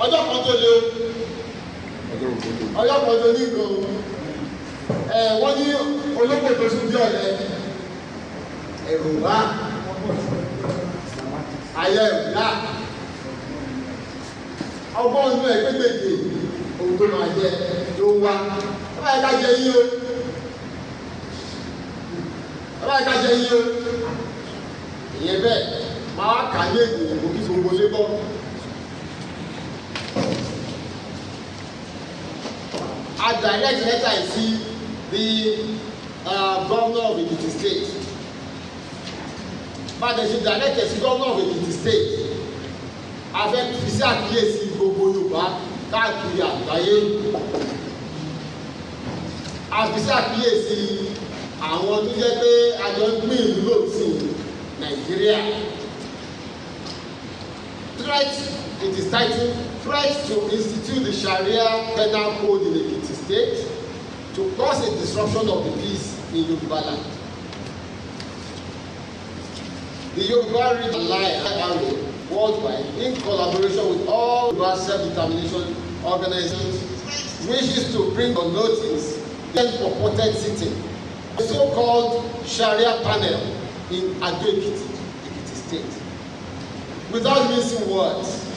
ọjọ́ kan tó lé o ọjọ́ kan tó ní gan wọ́n ní olóńgbò tó sún bí ọ̀lẹ ẹ̀rù wá ayé ẹ̀rù dá ọgbọ́n inú ẹ̀ gbégbèdè ohun tó máa jẹ ló ń wá ẹ bá yẹ ká jẹ yín o ẹ bá yẹ ká jẹ yín o ìyẹn bẹ́ẹ̀ máa kà ní èdè òkú kí gbogbo lé bọ́. I direct letter I see the governor of Ekiti State. But there is direct the governor of Ekiti State. Avec fi sí àkíyèsí gbogbo Yorùbá káàkiri àgbáyé. A fi sí àkíyèsí àwọn tó jẹ́ pé àjọ ń pín ìlú lòsì Nàìjíríà. Threat, it is titled Threat to institute the Sharia penal code in Ekiti State to cause a disruption of the peace in Yoruba land. The Yoruba region ally worldwide, in collaboration with all Yoruba self-determination organizations, wishes to bring on notice the purported sitting, the so-called Sharia panel in Ado Ekiti, Ekiti State. Without mincing words,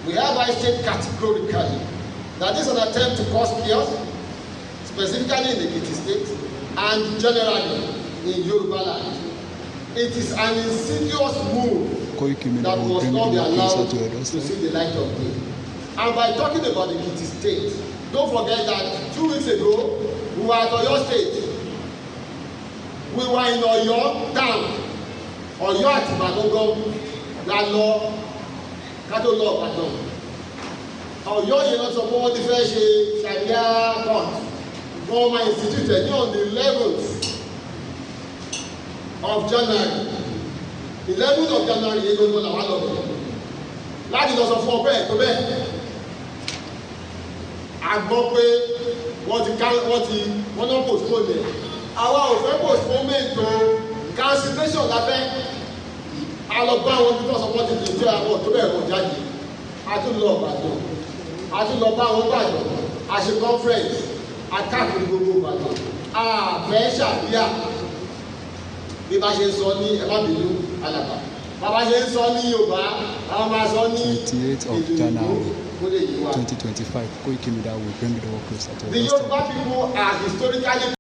we have I state categorically that this is an attempt to cause chaos, specifically in the Ekiti State and generally in Yoruba land. It is an insidious move that must not be allowed to see the light of day. And by talking about the Ekiti State, don't forget that 2 weeks ago, we were at Oyo State. We were in Oyo town, Oyo àti Ìbàdàn la lọ kátó lọ Ìbàdàn. Ọ̀yọ́ yẹn lọ sọ pé wọ́n ti fẹ́ ṣe sharia court wọ́n máa institute ní on the 11th of January 11th of January yẹn ló ń lọ làwọn lọ bẹ̀rẹ̀ láti lọ sọ fún ọ bẹ́ẹ̀ tó bẹ́ẹ̀ a gbọ́ pé wọ́n náà postpone ẹ̀ àwa ò fẹ́ postponement o cancellation la fẹ́. A lọ bá àwọn ibi tó sọ wọ́n ti di ìjọ àwọn tó bẹ̀rẹ̀ wọ́n jáde a tún lọ Ìbàdàn a tún lọ bá àwọn Ìbàdàn a ṣe conference a káàkiri gbogbo Ìbàdàn a fẹ́ ṣàríà bí bá ṣe ń sọ ní ẹ má bínú alàgbà bàbá ṣe ń sọ ní Yorùbá àwọn máa sọ ní 28th of January 2025 Koiki Media will bring the work closer to the Yoruba people are historically